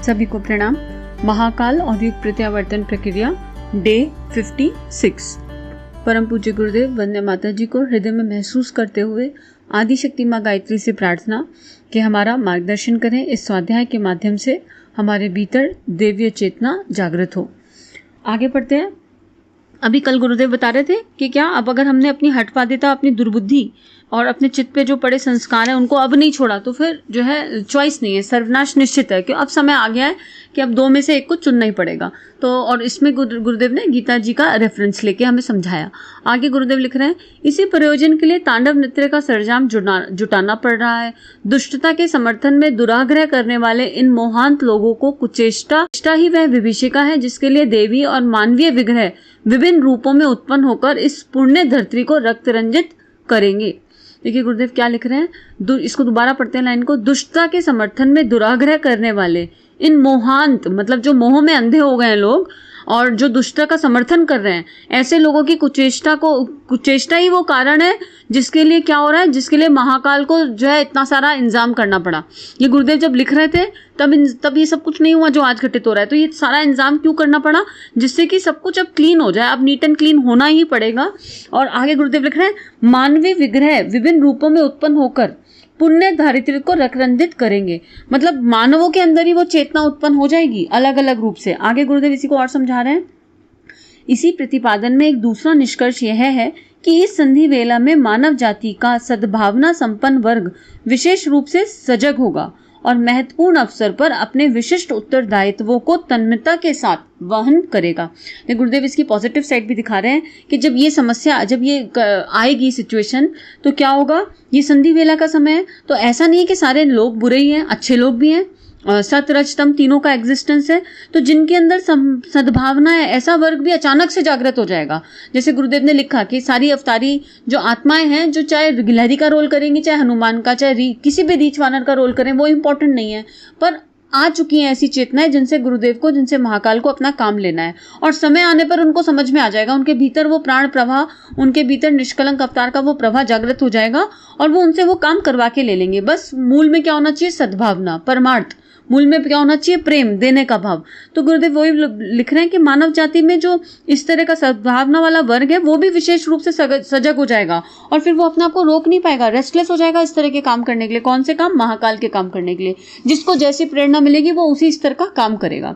सभी को प्रणाम। महाकाल और युग प्रत्यावर्तन प्रक्रिया डे 56। परम पूज्य गुरुदेव वंदे माता जी को हृदय में महसूस करते हुए आदि शक्ति माँ गायत्री से प्रार्थना कि हमारा मार्गदर्शन करें। इस स्वाध्याय के माध्यम से हमारे भीतर देवीय चेतना जागृत हो। आगे पढ़ते हैं। अभी कल गुरुदेव बता रहे थे कि क्या अब अगर हमने अपनी हठपादिता, अपनी दुर्बुद्धि और अपने चित्त पे जो पड़े संस्कार हैं उनको अब नहीं छोड़ा तो फिर जो है चॉइस नहीं है, सर्वनाश निश्चित है। कि अब समय आ गया है कि अब दो में से एक को चुनना ही पड़ेगा। तो और इसमें गुरुदेव ने गीता जी का रेफरेंस लेके हमें समझाया। आगे गुरुदेव लिख रहे हैं, इसी प्रयोजन के लिए तांडव नृत्य का सरंजाम जुटाना पड़ रहा है। दुष्टता के समर्थन में दुराग्रह करने वाले इन मोहांत लोगों को कुचेष्टा ही वह विभीषिका है जिसके लिए देवी और मानवीय विग्रह विभिन्न रूपों में उत्पन्न होकर इस पुण्य धरती को रक्त रंजित करेंगे। देखिए गुरुदेव क्या लिख रहे हैं, इसको दोबारा पढ़ते हैं लाइन को। दुष्टता के समर्थन में दुराग्रह करने वाले इन मोहांत, मतलब जो मोह में अंधे हो गए हैं लोग और जो दुष्टता का समर्थन कर रहे हैं, ऐसे लोगों की कुचेष्टा ही वो कारण है जिसके लिए क्या हो रहा है, जिसके लिए महाकाल को जो है इतना सारा इंतजाम करना पड़ा। ये गुरुदेव जब लिख रहे थे तब ये सब कुछ नहीं हुआ जो आज घटित हो रहा है। तो ये सारा इंतजाम क्यों करना पड़ा, जिससे कि सब कुछ अब क्लीन हो जाए। अब नीट एंड क्लीन होना ही पड़ेगा। और आगे गुरुदेव लिख रहे हैं, मानवीय विग्रह विभिन्न रूपों में उत्पन्न होकर पुण्य धरित्री को रक्तरंजित करेंगे। मतलब मानवों के अंदर ही वो चेतना उत्पन्न हो जाएगी अलग अलग रूप से। आगे गुरुदेव इसी को और समझा रहे हैं। इसी प्रतिपादन में एक दूसरा निष्कर्ष यह है कि इस संधि वेला में मानव जाति का सद्भावना संपन्न वर्ग विशेष रूप से सजग होगा और महत्वपूर्ण अवसर पर अपने विशिष्ट उत्तरदायित्वों को तन्मयता के साथ वहन करेगा। गुरुदेव इसकी पॉजिटिव साइड भी दिखा रहे हैं कि जब ये समस्या, जब ये आएगी सिचुएशन, तो क्या होगा। ये संधि वेला का समय है, तो ऐसा नहीं है कि सारे लोग बुरे ही हैं, अच्छे लोग भी हैं। सत रज तम तीनों का एग्जिस्टेंस है। तो जिनके अंदर सद्भावना है, ऐसा वर्ग भी अचानक से जागृत हो जाएगा। जैसे गुरुदेव ने लिखा कि सारी अवतारी जो आत्माएं हैं, जो चाहे गिलहरी का रोल करेंगी, चाहे हनुमान का, चाहे किसी भी रीछ वानर का रोल करें, वो इंपॉर्टेंट नहीं है। पर आ चुकी हैं ऐसी चेतनाएं जिनसे गुरुदेव को, जिनसे महाकाल को अपना काम लेना है। और समय आने पर उनको समझ में आ जाएगा, उनके भीतर वो प्राण प्रवाह, उनके भीतर निष्कलंक अवतार का वो प्रवाह जागृत हो जाएगा और वो उनसे वो काम करवा के ले लेंगे। बस मूल में क्या होना चाहिए, सद्भावना, परमार्थ। मूल में क्या होना चाहिए, प्रेम, देने का भाव। तो गुरुदेव वही लिख रहे हैं कि मानव जाति में जो इस तरह का सद्भावना वाला वर्ग है वो भी विशेष रूप से सजग हो जाएगा और फिर वो अपने आप को रोक नहीं पाएगा, रेस्टलेस हो जाएगा इस तरह के काम करने के लिए। कौन से काम, महाकाल के काम करने के लिए। जिसको जैसी प्रेरणा मिलेगी वो उसी स्तर का काम करेगा।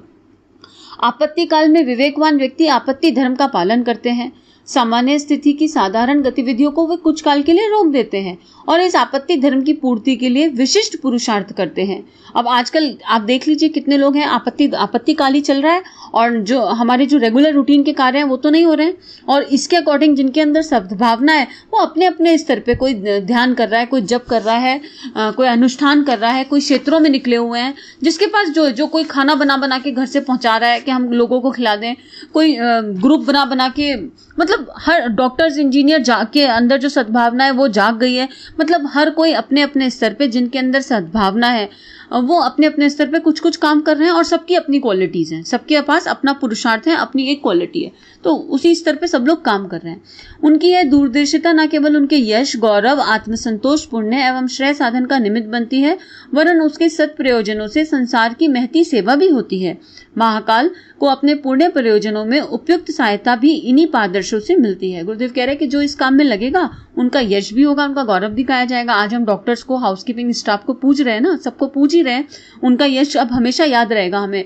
आपत्ति काल में विवेकवान व्यक्ति आपत्ति धर्म का पालन करते हैं। सामान्य स्थिति की साधारण गतिविधियों को वे कुछ काल के लिए रोक देते हैं और इस आपत्ति धर्म की पूर्ति के लिए विशिष्ट पुरुषार्थ करते हैं। अब आजकल आप देख लीजिए कितने लोग हैं, आपत्ति काल ही चल रहा है और जो हमारे जो रेगुलर रूटीन के कार्य हैं वो तो नहीं हो रहे हैं। और इसके अकॉर्डिंग जिनके अंदर सद्भावना है वो अपने अपने स्तर पे, कोई ध्यान कर रहा है, कोई जप कर रहा है, कोई अनुष्ठान कर रहा है, कोई क्षेत्रों में निकले हुए हैं। जिसके पास जो कोई खाना बना के घर से पहुंचा रहा है कि हम लोगों को खिला दें, कोई ग्रुप बना के, मतलब हर डॉक्टर्स, इंजीनियर के अंदर जो सद्भावना है वो जाग गई है। मतलब हर कोई अपने अपने स्तर पे, जिनके अंदर सद्भावना है वो अपने अपने स्तर पे कुछ कुछ काम कर रहे हैं और सबकी अपनी क्वालिटीज हैं, सबके पास अपना पुरुषार्थ है, अपनी एक क्वालिटी है। तो उसी स्तर पे सब लोग काम कर रहे हैं। उनकी यह दूरदर्शिता न केवल उनके यश, गौरव, आत्मसंतोष, पुण्य एवं श्रेय साधन का निमित्त बनती है, वरन उसके सत् प्रयोजनों से संसार की महती सेवा भी होती है। महाकाल को अपने पुण्य प्रयोजनों में उपयुक्त सहायता भी इन्हीं पादर्शों से मिलती है। गुरुदेव कह रहे हैं कि जो इस काम में लगेगा उनका यश भी होगा, उनका गौरव भी गाया जाएगा। आज हम डॉक्टर्स को, हाउसकीपिंग स्टाफ को पूज रहे हैं ना, सबको पूज ही रहे हैं। उनका यश अब हमेशा याद रहेगा हमें।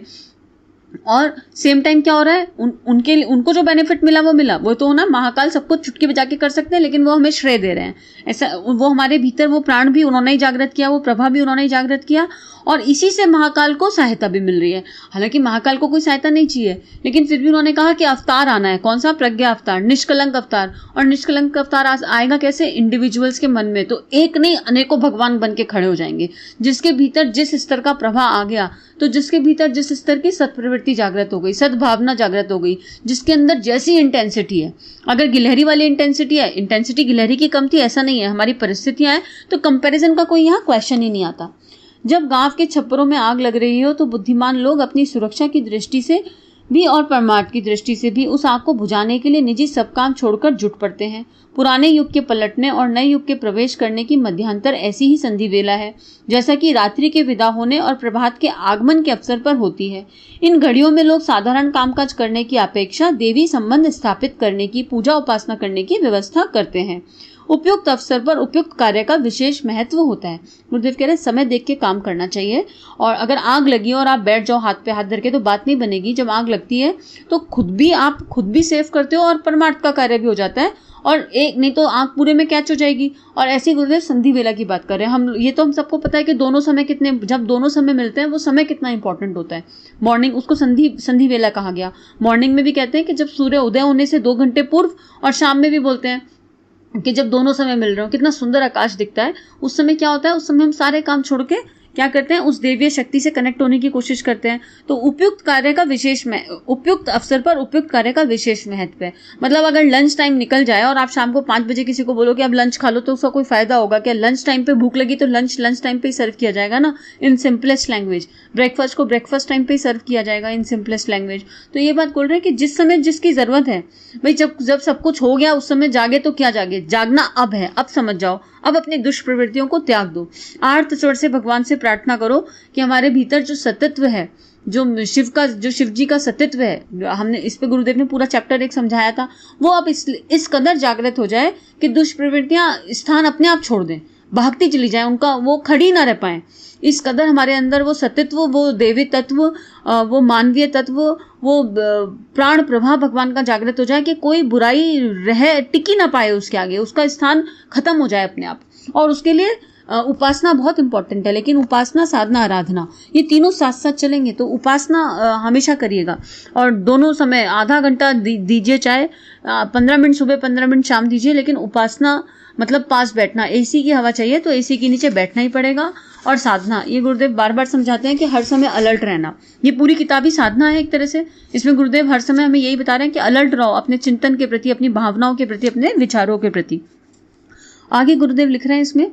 और सेम टाइम क्या हो रहा है, उनको जो बेनिफिट मिला वो मिला, वो तो ना महाकाल सबको चुटकी बजा के कर सकते हैं, लेकिन वो हमें श्रेय दे रहे हैं। ऐसा वो हमारे भीतर वो प्राण भी उन्होंने ही जागृत किया, वो प्रभा भी उन्होंने ही जागृत किया और इसी से महाकाल को सहायता भी मिल रही है। हालांकि महाकाल को कोई सहायता नहीं चाहिए, लेकिन फिर भी उन्होंने कहा कि अवतार आना है। कौन सा, प्रज्ञा अवतार, निष्कलंक अवतार। और निष्कलंक अवतार आएगा कैसे, इंडिविजुअल्स के मन में। तो एक नहीं अनेकों भगवान बन के खड़े हो जाएंगे, जिसके भीतर जिस स्तर का प्रभाव आ गया, तो जिसके भीतर जिस स्तर की सत्प्रवृत्ति जागृत हो गई, सद्भावना जागृत हो गई, जिसके अंदर जैसी इंटेंसिटी है, अगर गिलहरी वाली इंटेंसिटी है, इंटेंसिटी गिलहरी की कम थी ऐसा नहीं है, हमारी परिस्थितियां हैं, तो कंपैरिजन का कोई यहाँ क्वेश्चन ही नहीं आता। जब गांव के छप्परों में आग लग रही हो तो बुद्धिमान लोग अपनी सुरक्षा की दृष्टि से भी और परमार्थ की दृष्टि से भी उस आग को बुझाने के लिए निजी सब काम छोड़कर जुट पड़ते हैं। पुराने युग के पलटने और नए युग के प्रवेश करने की मध्यांतर ऐसी ही संधि वेला है जैसा कि रात्रि के विदा होने और प्रभात के आगमन के अवसर पर होती है। इन घड़ियों में लोग साधारण कामकाज करने की अपेक्षा देवी संबंध स्थापित करने की, पूजा उपासना करने की व्यवस्था करते हैं। उपयुक्त अवसर पर उपयुक्त कार्य का विशेष महत्व होता है। गुरुदेव कह रहे हैं समय देख के काम करना चाहिए, और अगर आग लगी और आप बैठ जाओ हाथ पे हाथ धर के तो बात नहीं बनेगी। जब आग लगती है तो आप खुद भी सेव करते हो और परमार्थ का कार्य भी हो जाता है, और एक नहीं तो आग पूरे में कैच हो जाएगी। और ऐसी गुरुदेव संधि वेला की बात कर रहे हैं हम। ये तो हम सबको पता है कि दोनों समय कितने, जब दोनों समय मिलते हैं वो समय कितना इंपॉर्टेंट होता है। मॉर्निंग, उसको संधि वेला कहा गया। मॉर्निंग में भी कहते हैं कि जब सूर्य उदय होने से 2 घंटे पूर्व, और शाम में भी बोलते हैं कि जब दोनों समय मिल रहे हो कितना सुंदर आकाश दिखता है। उस समय क्या होता है, उस समय हम सारे काम छोड़ के क्या करते हैं, उस देवीय शक्ति से कनेक्ट होने की कोशिश करते हैं। तो उपयुक्त अवसर पर उपयुक्त कार्य का विशेष महत्व है। मतलब अगर लंच टाइम निकल जाए और आप शाम को 5 बजे किसी को बोलो कि अब लंच खा लो, तो उसका कोई फायदा होगा क्या? लंच टाइम पे भूख लगी तो लंच टाइम पे ही सर्व किया जाएगा ना, इन सिंपलेस्ट लैंग्वेज। ब्रेकफास्ट को ब्रेकफास्ट टाइम पे ही सर्व किया जाएगा, इन सिंपलेस्ट लैंग्वेज। तो ये बात बोल रहे हैं कि जिस समय जिसकी जरूरत है भाई, जब सब कुछ हो गया उस समय जागे तो क्या जागे, जागना अब है, अब समझ जाओ, अब अपनी दुष्प्रवृत्तियों को त्याग दो। आर्त स्वर से भगवान से प्रार्थना करो कि हमारे भीतर जो सतत्व है, जो शिव जी का सतत्व है, हमने इस पे गुरुदेव ने पूरा चैप्टर 1 समझाया था, वो अब इस कदर जागृत हो जाए कि दुष्प्रवृत्तियां स्थान अपने आप छोड़ दें, भागती चली जाए, उनका वो खड़ी ना रह पाए। इस कदर हमारे अंदर वो सतत्व, वो देवी तत्व, वो मानवीय तत्व, वो प्राण प्रभा भगवान का जागृत हो जाए कि कोई बुराई टिकी ना पाए उसके आगे, उसका स्थान खत्म हो जाए अपने आप। और उसके लिए उपासना बहुत इंपॉर्टेंट है। लेकिन उपासना, साधना, आराधना, ये तीनों साथ साथ चलेंगे तो उपासना हमेशा करिएगा। और दोनों समय आधा घंटा दीजिए, चाहे 15 मिनट सुबह 15 मिनट शाम दीजिए, लेकिन उपासना मतलब पास बैठना। एसी की हवा चाहिए तो एसी के नीचे बैठना ही पड़ेगा। और साधना, ये गुरुदेव बार बार समझाते हैं कि हर समय अलर्ट रहना। ये पूरी किताब ही साधना है एक तरह से। इसमें गुरुदेव हर समय हमें यही बता रहे हैं कि अलर्ट रहो अपने चिंतन के प्रति, अपनी भावनाओं के प्रति, अपने विचारों के प्रति। आगे गुरुदेव लिख रहे हैं इसमें,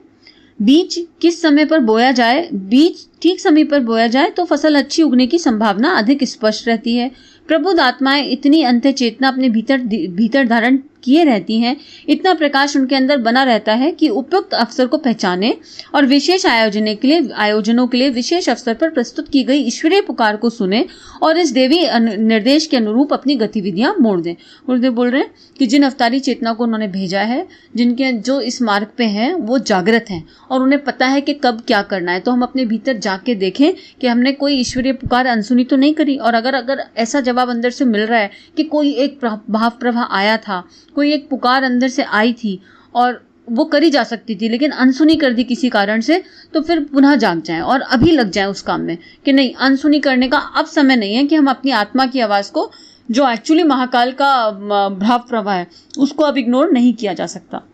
बीज किस समय पर बोया जाए, बीज ठीक समय पर बोया जाए तो फसल अच्छी उगने की संभावना अधिक स्पष्ट रहती है। प्रबुद्ध आत्माएं इतनी अंतः चेतना अपने भीतर धारण किए रहती हैं, इतना प्रकाश उनके अंदर बना रहता है कि उपयुक्त अवसर को पहचाने और विशेष आयोजनों के लिए विशेष अवसर पर प्रस्तुत की गई ईश्वरीय पुकार को सुने और इस देवी निर्देश के अनुरूप अपनी गतिविधियां मोड़ दें। गुरुदेव बोल रहे हैं कि जिन अवतारी चेतना को उन्होंने भेजा है, जिनके जो इस मार्ग पे हैं, वो जागृत हैं और उन्हें पता है कि कब क्या करना है। तो हम अपने भीतर जाके देखें कि हमने कोई ईश्वरीय पुकार अनसुनी तो नहीं करी। और अगर ऐसा जवाब अंदर से मिल रहा है कि कोई एक भाव प्रवाह आया था, कोई एक पुकार अंदर से आई थी और वो करी जा सकती थी लेकिन अनसुनी कर दी किसी कारण से, तो फिर पुनः जाग जाएं और अभी लग जाएं उस काम में कि नहीं, अनसुनी करने का अब समय नहीं है कि हम अपनी आत्मा की आवाज को, जो एक्चुअली महाकाल का भाव प्रवाह है, उसको अब इग्नोर नहीं किया जा सकता।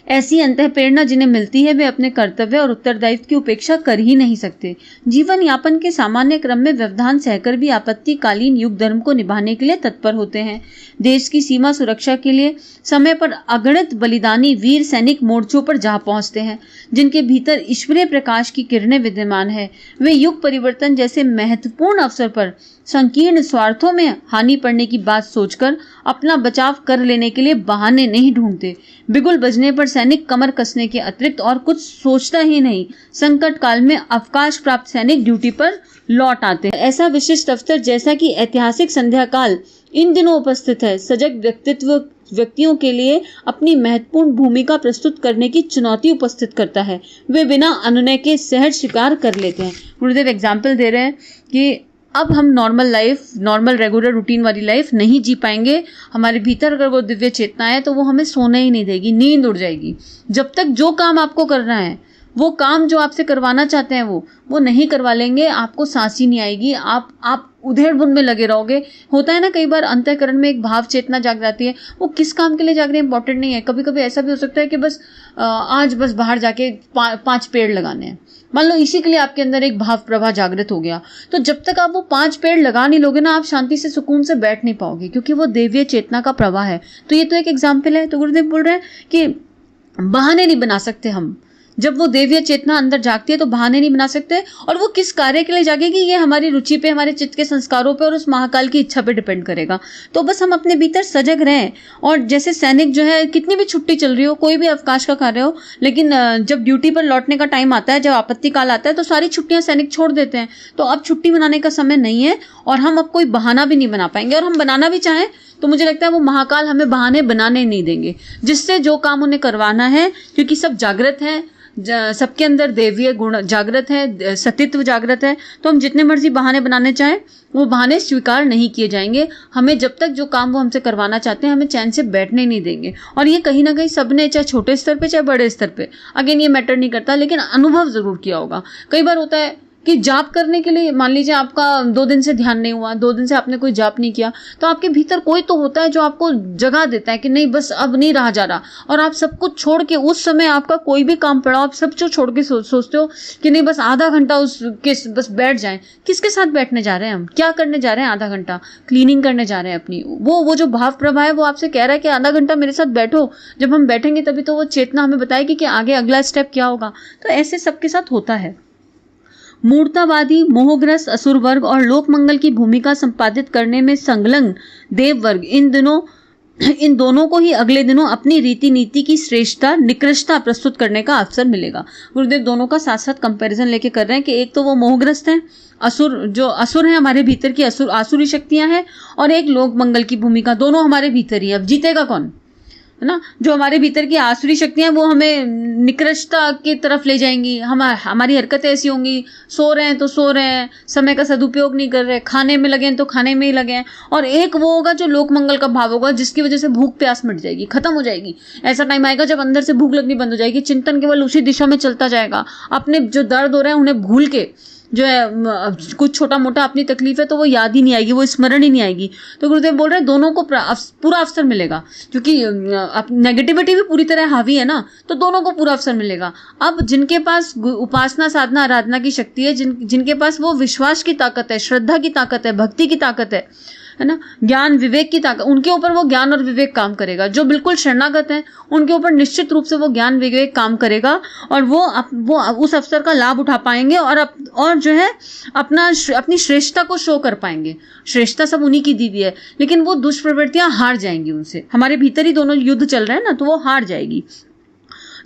ऐसी अंतः प्रेरणा जिन्हें मिलती है वे अपने कर्तव्य और उत्तरदायित्व की उपेक्षा कर ही नहीं सकते। जीवन यापन के सामान्य क्रम में व्यवधान सहकर भी आपत्तिकालीन युग धर्म को निभाने के लिए तत्पर होते हैं। देश की सीमा सुरक्षा के लिए समय पर अगणित बलिदानी वीर सैनिक मोर्चों पर जा पहुंचते हैं, जिनके भीतर ईश्वरीय प्रकाश की किरणें विद्यमान है। वे युग परिवर्तन जैसे महत्वपूर्ण अवसर पर संकीर्ण स्वार्थों में हानि पड़ने की बात सोचकर अपना बचाव कर लेने के लिए बहाने नहीं ढूंढते। बिगुल बजने पर सैनिक कमर कसने के अतिरिक्त और कुछ सोचता ही नहीं। संकट काल में अवकाश प्राप्त सैनिक ड्यूटी पर लौट आते हैं। ऐसा विशिष्ट अवसर जैसा कि ऐतिहासिक संध्या काल इन दिनों उपस्थित है, सजग व्यक्तियों के लिए अपनी महत्वपूर्ण भूमिका प्रस्तुत करने की चुनौती उपस्थित करता है। वे बिना अनुनय के सहज स्वीकार कर लेते हैं। गुरुदेव एग्जाम्पल दे रहे हैं कि अब हम नॉर्मल रेगुलर रूटीन वाली लाइफ नहीं जी पाएंगे। हमारे भीतर अगर वो दिव्य चेतना है तो वो हमें सोने ही नहीं देगी, नींद उड़ जाएगी। जब तक जो काम आपको करना है, वो काम जो आपसे करवाना चाहते हैं वो नहीं करवा लेंगे, आपको सांस ही नहीं आएगी, आप उधेड़-बुन में लगे रहोगे। होता है ना कई बार अंतःकरण में एक भाव चेतना जाग जाती है, वो किस काम के लिए जाग रही है इंपॉर्टेंट नहीं है। कभी कभी ऐसा भी हो सकता है कि बस आज बस बाहर जाके 5 पेड़ लगाने हैं, मान लो इसी के लिए आपके अंदर एक भाव प्रवाह जागृत हो गया। तो जब तक आप वो 5 पेड़ लगा नहीं लोगे ना, आप शांति से सुकून से बैठ नहीं पाओगे, क्योंकि वो देवीय चेतना का प्रवाह है। तो ये तो एक एग्जाम्पल है। तो गुरुदेव बोल रहे हैं कि बहाने नहीं बना सकते हम। जब वो देवीय चेतना अंदर जागती है तो बहाने नहीं बना सकते, और वो किस कार्य के लिए जागेगी ये हमारी रुचि पे, हमारे चित्त के संस्कारों पे और उस महाकाल की इच्छा पे डिपेंड करेगा। तो बस हम अपने भीतर सजग रहें। और जैसे सैनिक जो है, कितनी भी छुट्टी चल रही हो, कोई भी अवकाश का कार्य हो, लेकिन जब ड्यूटी पर लौटने का टाइम आता है, जब आपत्ति काल आता है, तो सारी छुट्टियां सैनिक छोड़ देते हैं। तो अब छुट्टी मनाने का समय नहीं है और हम अब कोई बहाना भी नहीं बना पाएंगे। और हम बनाना भी चाहें तो मुझे लगता है वो महाकाल हमें बहाने बनाने नहीं देंगे, जिससे जो काम उन्हें करवाना है, क्योंकि सब जागृत हैं, सबके अंदर देवीय गुण जागृत है, सतीत्व जागृत है, तो हम जितने मर्जी बहाने बनाने चाहें वो बहाने स्वीकार नहीं किए जाएंगे। हमें जब तक जो काम वो हमसे करवाना चाहते हैं हमें चैन से बैठने नहीं देंगे। और ये कहीं ना कहीं सबने, चाहे छोटे स्तर पे चाहे बड़े स्तर पे, अगेन ये मैटर नहीं करता, लेकिन अनुभव जरूर किया होगा। कई बार होता है कि जाप करने के लिए, मान लीजिए आपका 2 दिन से ध्यान नहीं हुआ, 2 दिन से आपने कोई जाप नहीं किया, तो आपके भीतर कोई तो होता है जो आपको जगा देता है कि नहीं बस अब नहीं रहा जा रहा, और आप सब कुछ छोड़ के, उस समय आपका कोई भी काम पड़ा, आप सब कुछ छोड़ के सोचते हो कि नहीं बस आधा घंटा बस बैठ जाएं। किसके साथ बैठने जा रहे हैं हम, क्या करने जा रहे हैं? आधा घंटा क्लीनिंग करने जा रहे हैं अपनी। वो जो भाव प्रभा है वो आपसे कह रहा है कि आधा घंटा मेरे साथ बैठो। जब हम बैठेंगे तभी तो वो चेतना हमें बताएगी कि आगे अगला स्टेप क्या होगा। तो ऐसे सबके साथ होता है। मूर्तावादी, मोहग्रस्त असुर वर्ग और लोक मंगल की भूमिका संपादित करने में संलग्न देव वर्ग, इन दोनों को ही अगले दिनों अपनी रीति नीति की श्रेष्ठता, निकृष्टता प्रस्तुत करने का अवसर मिलेगा। गुरुदेव दोनों का साथ साथ कंपैरिजन लेके कर रहे हैं कि एक तो वो मोहग्रस्त हैं, जो असुर हैं, हमारे भीतर की आसुरी शक्तियां हैं, और एक लोक मंगल की भूमिका, दोनों हमारे भीतर ही। अब जीतेगा कौन, है ना? जो हमारे भीतर की आसुरी शक्तियां वो हमें निकृष्टता की तरफ ले जाएंगी। हमारी हरकतें ऐसी होंगी, सो रहे हैं तो सो रहे हैं, समय का सदुपयोग नहीं कर रहे, खाने में लगे हैं तो खाने में ही लगे हैं। और एक वो होगा जो लोक मंगल का भाव होगा, जिसकी वजह से भूख प्यास मिट जाएगी, खत्म हो जाएगी। ऐसा टाइम आएगा जब अंदर से भूख लगनी बंद हो जाएगी, चिंतन केवल उसी दिशा में चलता जाएगा। अपने जो दर्द हो रहे हैं उन्हें भूल के, जो है कुछ छोटा मोटा अपनी तकलीफ है तो वो याद ही नहीं आएगी, वो स्मरण ही नहीं आएगी। तो गुरुदेव बोल रहे हैं दोनों को पूरा अवसर मिलेगा, क्योंकि नेगेटिविटी भी पूरी तरह हावी है ना, तो दोनों को पूरा अवसर मिलेगा। अब जिनके पास उपासना, साधना, आराधना की शक्ति है, जिनके पास वो विश्वास की ताकत है, श्रद्धा की ताकत है, भक्ति की ताकत है ना, ज्ञान विवेक की ताकत, उनके ऊपर वो ज्ञान और विवेक काम करेगा। जो बिल्कुल शरणागत हैं उनके ऊपर निश्चित रूप से वो ज्ञान विवेक काम करेगा, और वो उस अवसर का लाभ उठा पाएंगे और जो है अपनी श्रेष्ठता को शो कर पाएंगे। श्रेष्ठता सब उन्हीं की दी हुई है, लेकिन वो दुष्प्रवृत्तियां हार जाएंगी उनसे। हमारे भीतर ही दोनों युद्ध चल रहे हैं ना, तो वो हार जाएगी।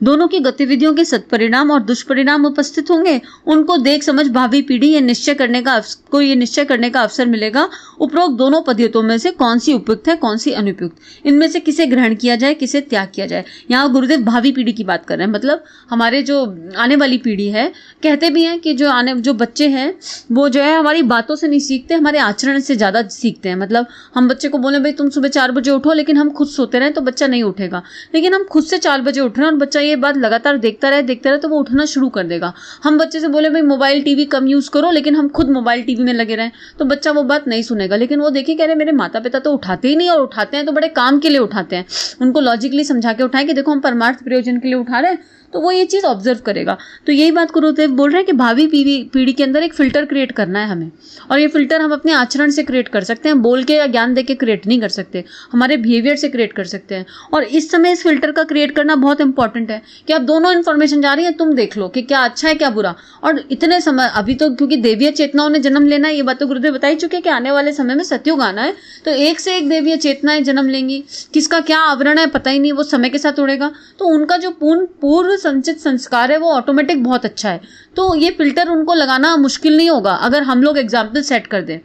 दोनों की गतिविधियों के सत्परिणाम और दुष्परिणाम उपस्थित होंगे। उनको देख समझ भावी पीढ़ी ये निश्चय करने का अवसर मिलेगा, उपरोक्त दोनों पद्धतियों में से कौन सी उपयुक्त है, कौन सी अनुपयुक्त, इनमें से किसे ग्रहण किया जाए, किसे त्याग किया जाए। यहाँ गुरुदेव भावी पीढ़ी की बात कर रहे हैं, मतलब हमारे जो आने वाली पीढ़ी है। कहते भी हैं कि जो बच्चे हैं वो जो है हमारी बातों से नहीं सीखते, हमारे आचरण से ज्यादा सीखते हैं। मतलब हम बच्चे को बोले भाई तुम सुबह 4 बजे उठो, लेकिन हम खुद सोते रहे तो बच्चा नहीं उठेगा। लेकिन हम खुद से 4 बजे उठ रहे हैं और बच्चा ये बात लगातार देखता रहे तो वो उठना शुरू कर देगा। हम बच्चे से बोले भाई मोबाइल टीवी कम यूज करो, लेकिन हम खुद मोबाइल टीवी में लगे रहें तो बच्चा वो बात नहीं सुनेगा। लेकिन वो देखिए कह रहे मेरे माता पिता तो उठाते ही नहीं, और उठाते हैं तो बड़े काम के लिए उठाते हैं। उनको लॉजिकली समझा के उठाएं कि देखो हम परमार्थ प्रयोजन के लिए उठा रहे हैं, तो वो ये चीज ऑब्जर्व करेगा। तो यही बात गुरुदेव बोल रहे हैं कि भावी पीढ़ी के अंदर एक फिल्टर क्रिएट करना है हमें, और ये फिल्टर हम अपने आचरण से क्रिएट कर सकते हैं, बोल के या ज्ञान दे के क्रिएट नहीं कर सकते, हमारे बिहेवियर से क्रिएट कर सकते हैं। और इस समय इस फिल्टर का क्रिएट करना बहुत इंपॉर्टेंट है कि आप दोनों इन्फॉर्मेशन जा रही है, तुम देख लो कि क्या अच्छा है क्या बुरा। और इतने समय अभी तो क्योंकि देवीय चेतनाओं ने जन्म लेना है, ये बात तो गुरुदेव बता ही चुके हैं कि आने वाले समय में सतयुग आना है, तो एक से एक देवीय चेतनाएं जन्म लेंगी। किसका क्या आवरण है पता ही नहीं, वो समय के साथ उड़ेगा। तो उनका जो पूर्व संचित संस्कार है वो ऑटोमेटिक बहुत अच्छा है। तो ये फिल्टर उनको लगाना मुश्किल नहीं होगा अगर हम लोग एग्जाम्पल सेट कर दें।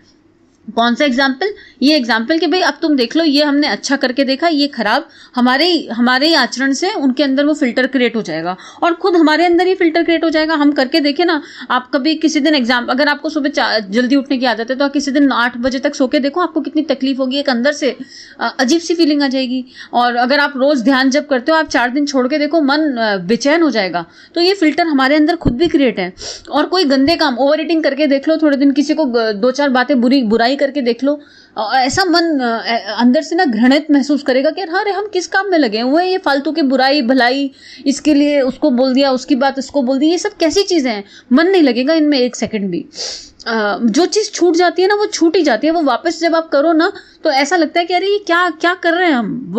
कौन सा एग्जाम्पल? ये एग्जाम्पल कि भाई अब तुम देख लो, ये हमने अच्छा करके देखा, ये खराब, हमारे आचरण से उनके अंदर वो फिल्टर क्रिएट हो जाएगा, और खुद हमारे अंदर ही फिल्टर क्रिएट हो जाएगा। हम करके देखें ना, आप कभी किसी दिन अगर आपको सुबह जल्दी उठने की आदत है तो आप किसी दिन 8 बजे तक सो के देखो, आपको कितनी तकलीफ होगी, एक अंदर से अजीब सी फीलिंग आ जाएगी। और अगर आप रोज ध्यान जब करते हो, आप 4 दिन छोड़ के देखो, मन बेचैन हो जाएगा। तो ये फिल्टर हमारे अंदर खुद भी क्रिएट है। और कोई गंदे काम, ओवर ईटिंग करके देख लो थोड़े दिन, किसी को 2-4 बातें बुराई करके देख लो, ऐसा मन अंदर से ना घृणित महसूस करेगा कि अरे हम किस काम में लगे हुए हैं, ये फालतू की बुराई भलाई, इसके लिए उसको बोल दिया, उसकी बात इसको बोल दी, ये सब कैसी चीजें हैं, मन नहीं लगेगा इनमें 1 सेकंड भी। जो चीज़ छूट जाती है ना वो छूट ही जाती है, वो वापस जब आप करो ना तो ऐसा लगता है कि अरे ये क्या क्या कर रहे हैं हम,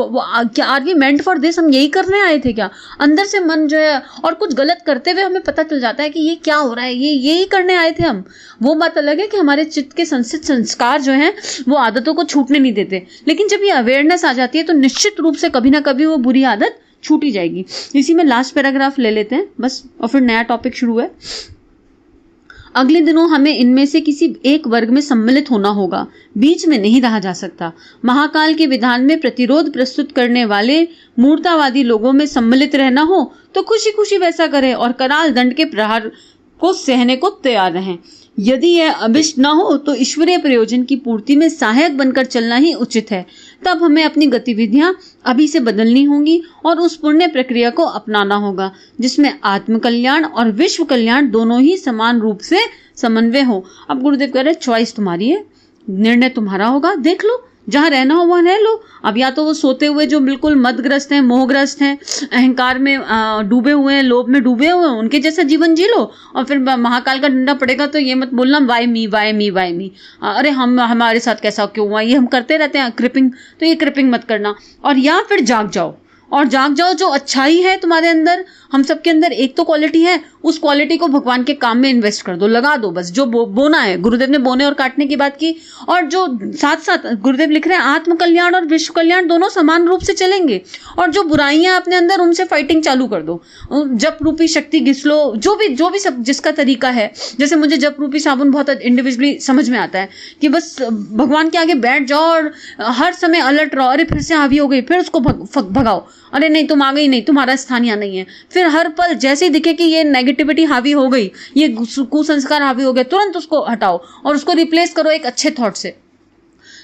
क्या are we meant for this, हम यही करने आए थे क्या। अंदर से मन जो है, और कुछ गलत करते हुए हमें पता चल जाता है कि ये क्या हो रहा है, ये यही करने आए थे हम। वो बात अलग है कि हमारे चित्त के संचित संस्कार जो हैं वो आदतों को छूटने नहीं देते, लेकिन जब ये अवेयरनेस आ जाती है तो निश्चित रूप से कभी ना कभी वो बुरी आदत छूटी जाएगी। इसी में लास्ट पैराग्राफ ले लेते हैं बस, और फिर नया टॉपिक शुरू है। अगले दिनों हमें इनमें से किसी एक वर्ग में सम्मिलित होना होगा, बीच में नहीं रहा जा सकता। महाकाल के विधान में प्रतिरोध प्रस्तुत करने वाले मूर्तावादी लोगों में सम्मिलित रहना हो तो खुशी खुशी वैसा करें और कराल दंड के प्रहार को सहने को तैयार रहें। यदि यह अभिष्ट न हो तो ईश्वरीय प्रयोजन की पूर्ति में सहायक बनकर चलना ही उचित है। तब हमें अपनी गतिविधियां अभी से बदलनी होंगी और उस पुण्य प्रक्रिया को अपनाना होगा जिसमें आत्म कल्याण और विश्व कल्याण दोनों ही समान रूप से समन्वय हो। अब गुरुदेव कह रहे चॉइस तुम्हारी है, निर्णय तुम्हारा होगा, देख लो जहां रहना हो वहां रह लो। अब या तो वो सोते हुए जो बिल्कुल मदग्रस्त हैं, मोहग्रस्त हैं, अहंकार में डूबे हुए हैं, लोभ में डूबे हुए हैं, उनके जैसा जीवन जी लो, और फिर महाकाल का डंडा पड़ेगा तो ये मत बोलना why me why me why me, अरे हम हमारे साथ कैसा क्यों हुआ, ये हम करते रहते हैं क्रिपिंग, तो ये क्रिपिंग मत करना। और या फिर जाग जाओ, और जाग जाओ, जो अच्छाई है तुम्हारे अंदर, हम सबके अंदर एक तो क्वालिटी है, उस क्वालिटी को भगवान के काम में इन्वेस्ट कर दो, लगा दो बस। जो बोना है, गुरुदेव ने बोने और काटने की बात की, और जो साथ साथ गुरुदेव लिख रहे हैं आत्म कल्याण और विश्व कल्याण दोनों समान रूप से चलेंगे। और जो बुराइयां अपने अंदर, उनसे फाइटिंग चालू कर दो, जप रूपी शक्ति घिस लो, जो भी सब जिसका तरीका है। जैसे मुझे जप रूपी साबुन बहुत इंडिविजुअली समझ में आता है कि बस भगवान के आगे बैठ जाओ और हर समय अलर्ट रहो, अरे फिर से हावी हो गई, फिर उसको भगाओ, अरे नहीं तुम आ गई, नहीं तुम्हारा स्थान यहाँ नहीं है। फिर हर पल जैसे ही दिखे कि ये नेगेटिविटी हावी हो गई, ये कुसंस्कार हावी हो गए, तुरंत उसको हटाओ और उसको रिप्लेस करो एक अच्छे थॉट से।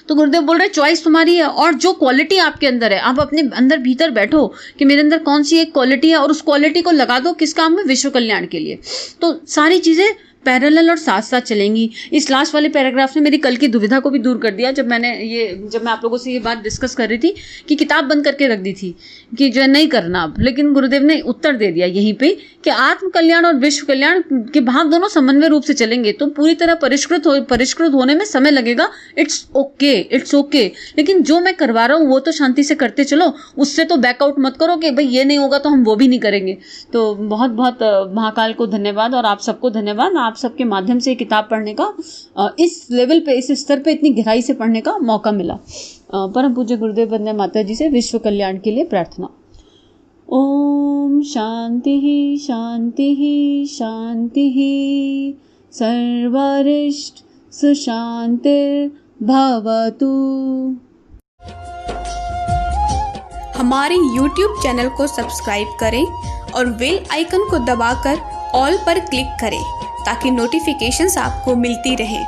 तो गुरुदेव बोल रहे चॉइस तुम्हारी है, और जो क्वालिटी आपके अंदर है, आप अपने अंदर भीतर बैठो कि मेरे अंदर कौन सी एक क्वालिटी है और उस क्वालिटी को लगा दो किस काम में, विश्व कल्याण के लिए। तो सारी चीजें पैरेलल और साथ साथ चलेंगी। इस लास्ट वाले पैराग्राफ ने मेरी कल की दुविधा को भी दूर कर दिया, जब मैं आप लोगों से ये बात डिस्कस कर रही थी कि किताब बंद करके रख दी थी कि जो है नहीं करना अब, लेकिन गुरुदेव ने उत्तर दे दिया यहीं पे कि आत्म कल्याण और विश्व कल्याण के भाव दोनों समन्वय रूप से चलेंगे। तो पूरी तरह परिष्कृत होने में समय लगेगा, इट्स ओके, लेकिन जो मैं करवा रहा हूँ वो तो शांति से करते चलो, उससे तो बैकआउट मत करो कि भाई ये नहीं होगा तो हम वो भी नहीं करेंगे। तो बहुत बहुत महाकाल को धन्यवाद, और आप सबको धन्यवाद, आप सबके माध्यम से किताब पढ़ने का, इस लेवल पे, इस स्तर पे इतनी गहराई से पढ़ने का मौका मिला। परम पूज्य गुरुदेव वंदे माता जी से विश्व कल्याण के लिए प्रार्थना। ओम शांति शांति शांति, सर्वरिष्ट सुशांतिर्भवतु। हमारे YouTube चैनल को सब्सक्राइब करें और बेल आइकन को दबाकर ऑल पर क्लिक करें ताकि नोटिफिकेशंस आपको मिलती रहें।